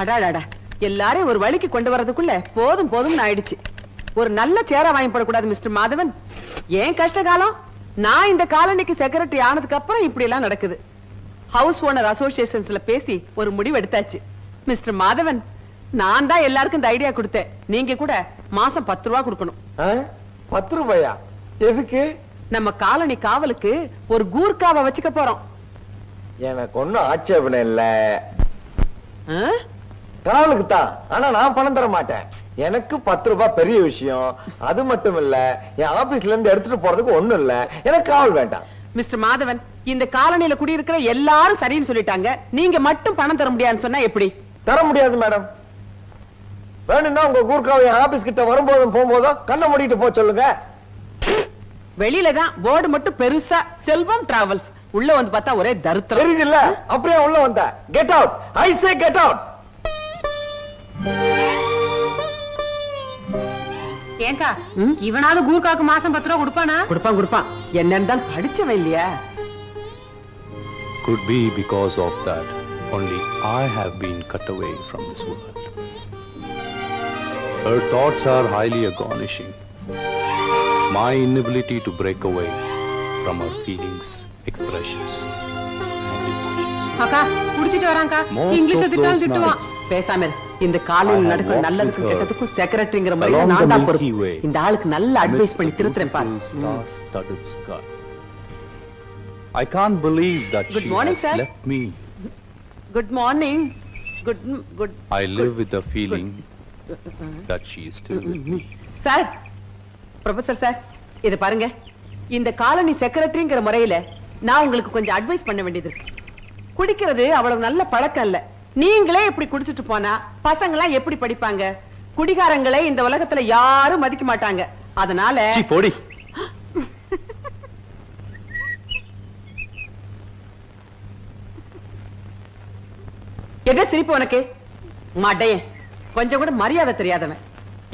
அடாடாடா, எல்லாரையும் ஒரு வழிக்கு கொண்டு வரதுக்குள்ள போதும் போதும் ஆயிடுச்சு. ஒரு நல்ல சேரா வாங்கி போடக்கூடாது மிஸ்டர் மாதவன்? ஏன் கஷ்ட காலம்? நான் இந்த காலனிக்கு செக்ரட்டரி ஆனதுக்கு அப்புறம் இப்படி எல்லாம் நடக்குது. ஹவுஸ் ஓனர் அசோசியேஷன்ஸ்ல பேசி ஒரு முடிவு எடுத்தாச்சு. மிஸ்டர் மாதவன், நான் தான் எல்லாருக்கும் இந்த ஐடியா கொடுத்தேன். நீங்க கூட மாசம் 10 ரூபா கொடுக்கணும். 10 ரூபாயா? எதுக்கு? நம்ம காலனி காவலுக்கு ஒரு கூர்க்காவை வச்சுக்க போறோம். எனக்கு ஒண்ணும் ஆட்சேபனை இல்ல. காவலுக்கு தான், ஆனா நான் பணம் தர மாட்டேன். எனக்கு 10 ரூபாய் பெரிய விஷயம். அது மட்டும் இல்ல, என் ஆபீஸ்ல இருந்து எடுத்துட்டு போறதுக்கு ஒண்ணும் இல்ல. எனக்கு காவல் வேண்டாம். மிஸ்டர் மாதவன், இந்த காலனியில குடியிருக்கிற எல்லாரும் சரின்னு சொல்லிட்டாங்க. நீங்க மட்டும் பணம் தர முடியாதுன்னு சொன்னா எப்படி? தர முடியாது மேடம். வேணும்னா உங்க கூர்க்காவை என் ஆபீஸ் கிட்ட வரும்போதும் போகும்போதும் கண்ணை மூடிட்டு போக சொல்லுங்க. வெளியில தான் போர்டு மட்டும் பெருசா செல்வம் டிராவல்ஸ், உள்ள வந்து பார்த்தா ஒரே தருத்திரம். தெரியுது இல்ல? அப்படியே உள்ள வந்த. கெட் அவுட், ஐ சே கெட் அவுட். ஏங்கா, இவனாவது கூர்க்காக்கு மாசம் 10 ரூபா கொடுப்பானா? கொடுப்பான். என்னன்னு தான் படிச்சவன் இல்லையா? Could be because of that only I have been cut away from this world. Her thoughts are highly astonishing. My inability to break away from her feelings, expressions and emotions. அக்கா, குடிச்சிட்டு வராங்கா. இங்கிலீஷ்ல திட்டாலும் திட்டுவான். பேசாம இந்த காலையில் நடக்கிற நல்லதுக்கும் கெட்டதுக்கும் செக்ரட்டரிங்கிற மாதிரி நான் தான் பொறுப்பு. இந்த ஆளுக்கு நல்ல அட்வைஸ் பண்ணி திருத்துறேன் பாரு. I can't believe that Good she morning, has sir. left me. Good morning. Good. I live with the feeling that she is still with me. Sir, professor sir, இத பாருங்க. இந்த காலனி செக்ரட்டரிங்கிற முறையில நான் உங்களுக்கு கொஞ்சம் அட்வைஸ் பண்ண வேண்டியது இருக்கு. குடிக்கிறது அவ்வளவு நல்ல பழக்கம் இல்ல. நீங்களே இப்படி குடிச்சிட்டு போனா பசங்க எல்லாம் எப்படி படிப்பாங்க? குடிகாரங்களே இந்த உலகத்துல யாரும் மதிக்க மாட்டாங்க. அதனால போடி. எதை சிரிப்பு உனக்கு? மாட்டையன், கொஞ்சம் கூட மரியாதை தெரியாதவன்.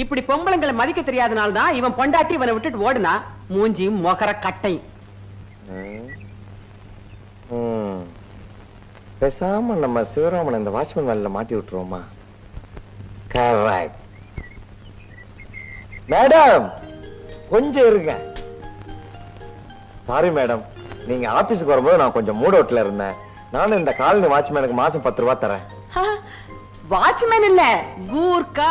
இப்படி பொம்பளைங்களை மதிக்க தெரியாதனால தான் இவன் பொண்டாட்டி இவனை விட்டுட்டு ஓடுனா. மூஞ்சியும் மொகர கட்டையும். பேசாம நம்ம சிவராமன் இந்த வாட்ச்மேன் வேலையில மாட்டி விட்டுருவோமா? கரெக்ட். மேடம், கொஞ்சம் இருங்க. சாரி மேடம், நீங்க ஆபீஸ்க்கு வரும்போது நான் கொஞ்சம் மூட் அவுட்ல இருந்தேன். நானும் இந்த காலனி வாட்ச்மேனுக்கு மாசம் 10 ரூபாய் தரேன். வாட்ச்மேன் இல்ல, கூர்க்கா.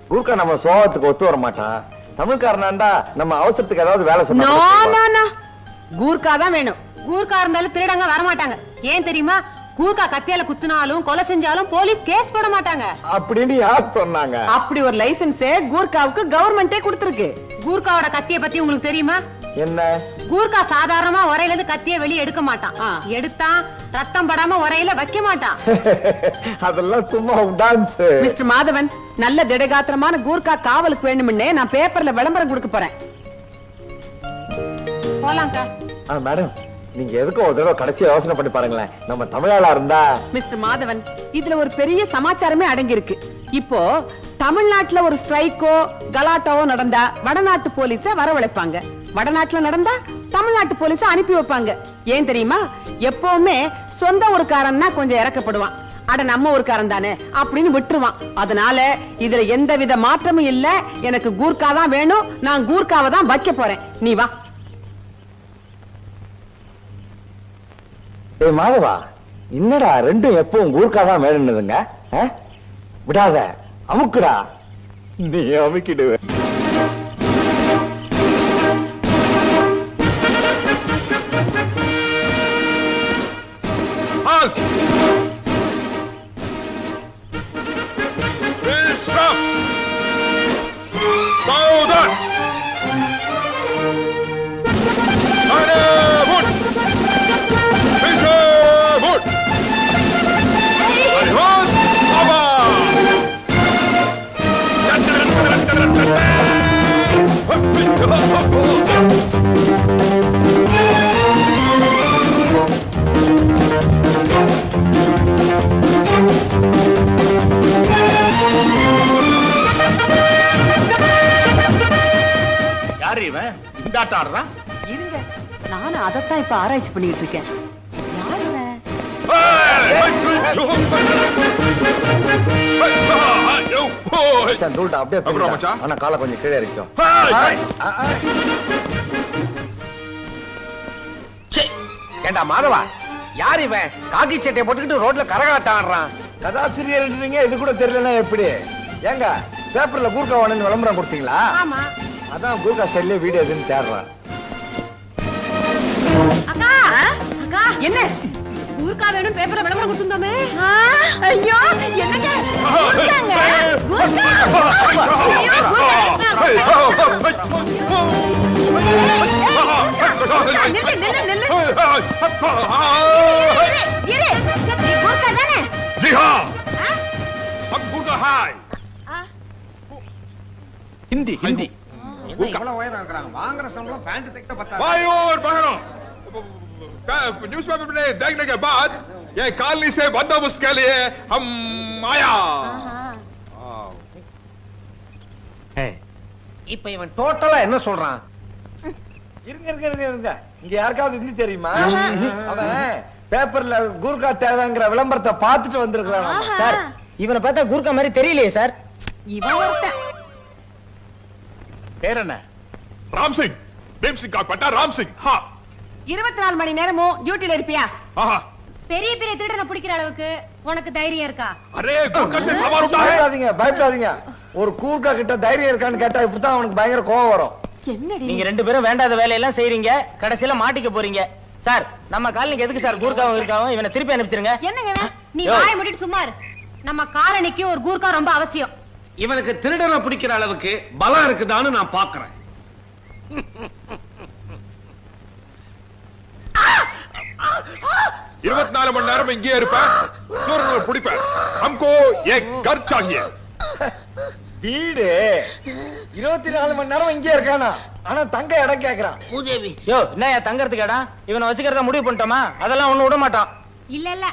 கூர்க்கா நம்ம சோகத்துக்கு ஒத்து வர மாட்டான். தமிழ்காரனாண்டா நம்ம அவசரத்துக்கு ஏதாவது வேலை சொன்னா கூர்க்கா தான் வேணும். கூர்க்கா இருந்தாலும் திருடங்க வரமாட்டாங்க. ஏன் தெரியுமா? கூர்க்கா கத்தியால குத்துனாலும் கொலை செஞ்சாலும் போலீஸ் கேஸ் போட மாட்டாங்க அப்படின்னு யார் சொன்னாங்க? அப்படி ஒரு லைசென்ஸ் கூர்க்காவுக்கு கவர்மெண்டே கொடுத்திருக்கு. கூர்க்காவோட கத்திய பத்தி உங்களுக்கு தெரியுமா? என்ன? கூர்க்கா சாதாரணமா உரையில இருந்து கத்திய வெளியே எடுக்க மாட்டான். எடுத்தான் ரத்தம் படாம உரையில வைக்க மாட்டான். அதெல்லாம் சும்மா டான்ஸ். மிஸ்டர் மாதவன், நல்ல திடகாத்திரமான கூர்க்கா காவலுக்கு வேணும்னே நான் பேப்பர்ல விளம்பரம் கொடுக்க போறேன். போலாங்கா. மேடம், நீங்க எதுக்கும் ஒரு தடவை கடைசி யோசனை பண்ணி பாருங்களேன். நம்ம தமிழாளா இருந்தா. மிஸ்டர் மாதவன், இதுல ஒரு பெரிய சமாச்சாரமே அடங்கி இருக்கு. இப்போ தமிழ்நாட்டுல ஒரு ஸ்ட்ரைக்கோ கலாட்டாவோ நடந்தா வடநாட்டு போலீஸ வரவழைப்பாங்க. வடநாட்டுல நடந்தா தமிழ்நாட்டு போலீஸ அனுப்பி வைப்பாங்க. ஏன் தெரியுமா? எப்பவுமே சொந்த ஊருக்காரன்னா கொஞ்சம் இறக்கப்படுவான். அட நம்ம ஊருக்காரன் தானே அப்படின்னு விட்டுருவான். அதனால இதுல எந்தவித மாற்றமும் இல்ல. எனக்கு கூர்க்கா தான் வேணும். நான் கூர்க்காவை தான் வைக்க போறேன். நீ வா. ஏய் மாதவா, என்னடா ரெண்டும் எப்பவும் கூர்க்கா தான் வேணும்னுதுங்க? விடாத, அமுக்குடா. நீ அமுக்கிடுவ. இருங்க, நானும் அதைத்தான் இப்ப ஆராய்ச்சி பண்ணிட்டு இருக்கேன். யாரு? மச்சான் தூள்டா அப்படியே அப்புறம் போடுடா. மச்சான்? ஆனா காலை கொஞ்சம் கீழே இருக்கும் ஏண்டா மாதவா, யார் இவன் காக்கி சட்டையை போட்டுக்கிட்டு ரோட்ல கரகாட்டம் ஆடுறான்? கதாசிரியர்ன்றீங்க, இது கூட தெரியலன்னா எப்படி? ஏங்க பேப்பர்ல கூர்க்கா வாணன்னு விளம்பரம் கொடுத்தீங்களா? ஆமா. அதான் கூர்க்கா ஸ்டைல்லே வீடியோ எதுன்னு தேடுறான். அக்கா அக்கா என்ன ஊர்க்கா வேணும் பேப்பர்ல விளம்பரம் கொடுத்துருந்தோமே. ஐயோ என்னங்க கூர்க்காங்க, கூர்க்கா. ஐயோ, கூர்க்கா. நில்லு நில்லு நில்லு. இரு, நீ கூர்க்கா தானே? जी हाँ हम गुरका हाय ஹிந்தி ஹிந்தி. गुरका இவ்வளவு உயரம் இருக்கிறாங்க, வாங்குற சம்பளம் பேண்ட் தைக்க பத்தாது. भाइयों और बहनों न्यूज़पेपर में देखने के बाद ये कॉलोनी से बंदोबस्त के लिए हम आया இப்ப இவன் டோட்டலா என்ன சொல்றான்? இருங்க இருங்க இருங்க இருங்க, இங்க யாருக்காவது ஹிந்தி தெரியுமா? அவன் பேப்பர்ல கூர்க்கா தேவைங்கிற விளம்பரத்தை பார்த்துட்டு வந்திருக்கான். சார், இவனை பார்த்தா கூர்க்கா மாதிரி தெரியலையே சார். இவன் ஒருத்தன். பேர் என்ன? राम सिंह भीम सिंह का पट्टा राम सिंह हाँ 24 மணி நேரமும் டியூட்டில இருப்பியா? हाँ பெரிய பெரிய திருடனை பிடிக்கிற அளவுக்கு உனக்கு தைரியம் இருக்கா? अरे गुरका से सवार उठा है பயப்படாதீங்க பயப்படாதீங்க. ஒரு கூர்க்கா கிட்ட தைரியம் இருக்கான்னு கேட்டா இப்படித்தான் அவனுக்கு பயங்கர கோவம் வரும். என்னடி நீங்க ரெண்டு பேரும் வேண்டாத வேலையெல்லாம் செய்றீங்க, கடைசியில மாட்டிக்க போறீங்க. சார், நம்ம காலனிக்கு எதுக்கு சார் கூர்க்காவும் இருக்காவும்? இவனை திருப்பி அனுப்பிச்சிருங்க. என்னங்க இவன்? நீ வாயை மூடிட்டு சும்மா இரு. நம்ம காலனிக்கு ஒரு கூர்க்கா ரொம்ப அவசியம். இவனுக்கு திருடனை பிடிக்கிற அளவுக்கு பலம் இருக்குதான்னு நான் பாக்குறேன். 24 மணி நேரம் இங்கே இருப்பேன் சூரனை பிடிப்பேன் हमको एक घर चाहिए வீடு 24 மணி நேரம் இங்கே இருக்கானா? ஆனா தங்க இடம் கேக்குறான். மூதேவி. யோ, என்னயா தங்கறதுக்கு இடம்? இவனை வச்சுக்கிறத முடிவு பண்ணிட்டோமா? அதெல்லாம் ஒண்ணு விட மாட்டான். இல்ல இல்ல,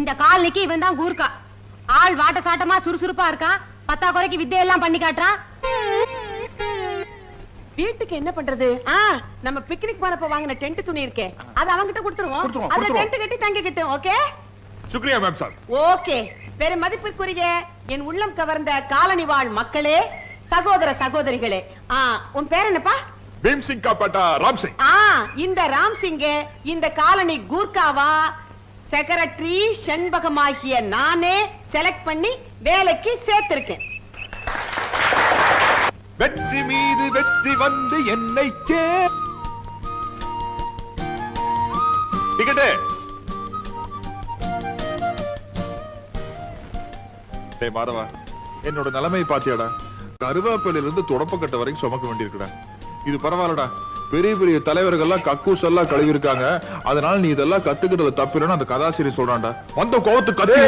இந்த காலனிக்கு இவன் தான் கூர்க்கா. ஆள் வாட்ட சாட்டமா சுறுசுறுப்பா இருக்கான், பத்தா குறைக்கு வித்தையெல்லாம் பண்ணி காட்டுறான். வீட்டுக்கு என்ன பண்றது? நம்ம பிக்னிக் போனப்ப வாங்கின டென்ட் துணி இருக்கே, அது அவங்கிட்ட கொடுத்துருவோம். அதுல டென்ட் கட்டி தங்கிக்கிட்டோம். ஓகே शुक्रिया मैम साहब ஓகே. பெரும் மதிப்பிற்குரிய என் உள்ளம் கவர்ந்த காலனி வாழ் மக்களே, சகோதர சகோதரிகளே, உன் பேர் என்னப்பா? भीम सिंह का पट्टा राम सिंह இந்த ராம் சிங்க இந்த காலனி கூர்க்காவா செக்ரட்டரி செண்பகமாகிய நானே செலக்ட் பண்ணி வேலைக்கு சேர்த்திருக்கேன். வெற்றி மீது வெற்றி வந்து என்னை டிக்கெட்டு டேய் மாதவா, என்னோட நிலைமை பாத்தியாடா? கருவேப்பிலையில இருந்து தொடப்பக்கட்ட வரைக்கும் சுமக்க வேண்டியிருக்குடா. இது பரவாயில்லடா, பெரிய பெரிய தலைவர்கள்லாம் கக்கூஸ் எல்லாம் கழுவி இருக்காங்க. அதனால நீ இதெல்லாம் கத்துக்கிட்டது தப்பில்லைன்னு அந்த கதாசிரியர் சொல்றான்டா. வந்த கோவத்து கத்தி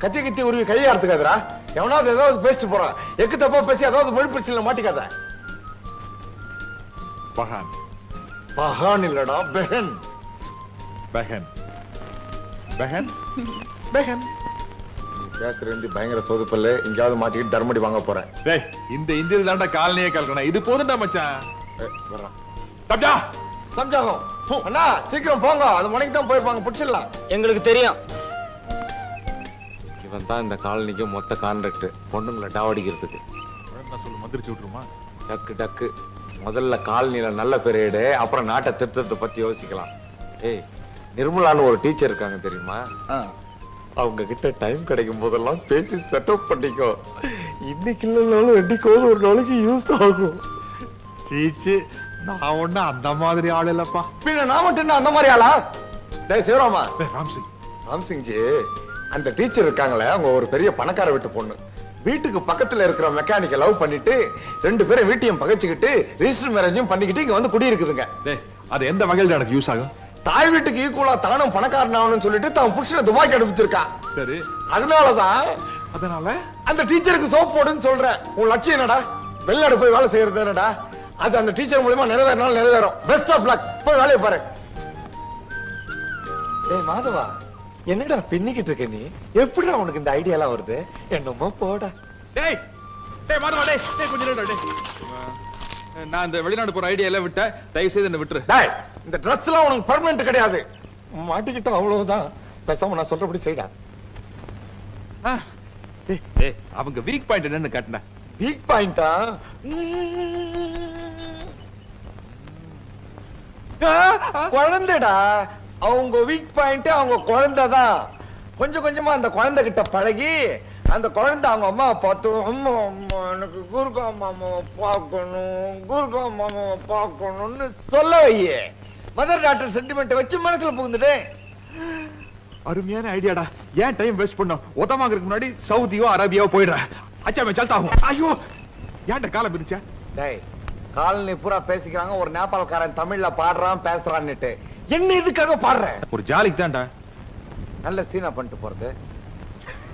கத்தி கத்தி உருவி கையாடுத்துக்காதரா. எவனாவது ஏதாவது பேசிட்டு போறான், எக்கு தப்பா பேசி ஏதாவது மொழி பிரச்சனை மாட்டிக்காத. பஹான் பஹான் இல்லடா, பெஹன். பெஹன் பெஹன் பெஹன் பேசுற இந்தி பயங்கர சோதுப்பல்ல. எங்கேயாவது மாட்டிக்கிட்டு தர்மடி வாங்க போறேன். டேய், இந்த இந்தியில தான்டா காலனியே கலக்கணும். இது போதும்டா மச்சான். வர்றான் சப்ஜா சம்ஜாகம். அண்ணா சீக்கிரம் போங்க, அது மணிக்கு தான் போயிருப்பாங்க, பிடிச்சிடலாம். எங்களுக்கு தெரியும். இவன் தான் இந்த காலனிக்கு மொத்த கான்ட்ராக்ட், பொண்ணுங்களை டாவடிக்கிறதுக்கு. என்ன சொல்லு, மந்திரிச்சு விட்டுருமா? டக்கு டக்கு முதல்ல காலனில நல்ல பேர் எடு, அப்புறம் நாட்டை திருத்தத்தை பத்தி யோசிக்கலாம். ஏய், நிர்மலான்னு ஒரு டீச்சர் இருக்காங்க தெரியுமா? அவங்க கிட்ட டைம் கிடைக்கும் போதெல்லாம் பேசி செட்டப் பண்ணிக்கோ. இன்னைக்கு இல்லைனாலும் என்னைக்கோது ஒரு நாளைக்கு யூஸ் ஆகும். சீச்சு, நான் ஒண்ணு அந்த மாதிரி ஆள் இல்லப்பா. பின்ன நான் மட்டும் என்ன அந்த மாதிரி ஆளா? டேய் சிவராமா, ராம் சிங் ராம் சிங்ஜி, அந்த டீச்சர் இருக்காங்களே, அவங்க ஒரு பெரிய பணக்கார வீட்டு பொண்ணு. வீட்டுக்கு பக்கத்துல இருக்கிற மெக்கானிக்க லவ் பண்ணிட்டு 2 பேரும் வீட்டையும் பகைச்சுக்கிட்டு ரிஜிஸ்டர் மேரேஜும் பண்ணிக்கிட்டு இங்க வந்து குடி இருக்குதுங்க. டேய், அது எந்த வகையில எனக்கு யூஸ் ஆகும்? தாய் வீட்டுக்கு ஈக்குவலா தானும் பணக்காரன் ஆகணும்னு சொல்லிட்டு தான் புருஷனை துபாய்க்கு அனுப்பிச்சிருக்கா. சரி, அதனாலதான் அந்த டீச்சருக்கு சோப் போடுன்னு சொல்றேன். உன் லட்சியம் என்னடா? வெளிநாடு போய் வேலை செய்யறது என்னடா? அது அந்த டீச்சர் மூலமா நிறைவேறினாலும் நிறைவேறும். பெஸ்ட் ஆஃப் லக், போய் வேலையை பாரு. ஏய் மாதவா, என்னடா பின்னிக்கிட்டு இருக்க நீ? எப்படிடா உனக்கு இந்த ஐடியா எல்லாம் வருது? என்னமோ போடா. டேய் டேய் மாதவா, டேய் டேய் கொஞ்சம் நேரம் டேய். நான் இந்த வெளிநாடு போற ஐடியா எல்லாம் விட்டேன், தயவு செய்து என்ன விட்டுரு. டேய், இந்த Dress எல்லாம் உனக்கு பெர்மனன்ட் கிடையாது. மாட்டிக்கிட்டா அவ்வளவுதான். பேசாம நான் சொல்றபடி செய்டா. டேய் டேய், அவங்க வீக் பாயிண்ட் என்னன்னு காட்டுன. வீக் பாயிண்டா? குழந்தைடா. அவங்க வீக் பாயிண்ட் அவங்க குழந்தைதான். கொஞ்சம் கொஞ்சமா அந்த குழந்தை கிட்ட பழகி அந்த குழந்தை அவங்க அம்மாவை பார்த்து, அம்மா அம்மா எனக்கு குருகா மாமாவை பார்க்கணும், குருகா மாமாவை பார்க்கணும்னு சொல்ல வையே. மதர் டாக்டர் சென்டிமெண்ட் வச்சு மனசுல புகுந்துட்டு. அருமையான ஐடியாடா. ஏன் டைம் வேஸ்ட் பண்ணோம்? ஒத்தமாங்கிறதுக்கு முன்னாடி சவுதியோ அரேபியாவோ போயிடுறேன். அச்சா மே சல்தா ஹூம். ஐயோ ஏன்டா காலம் பிரிச்சா? டேய், காலனி பூரா பேசிக்கிறாங்க, ஒரு நேபாளக்காரன் தமிழ்ல பாடுறான் பேசுறான்னுட்டு. என்ன இதுக்காக பாடுற? ஒரு ஜாலிக்கு தான்டா. நல்ல சீனா பண்ணிட்டு போறது.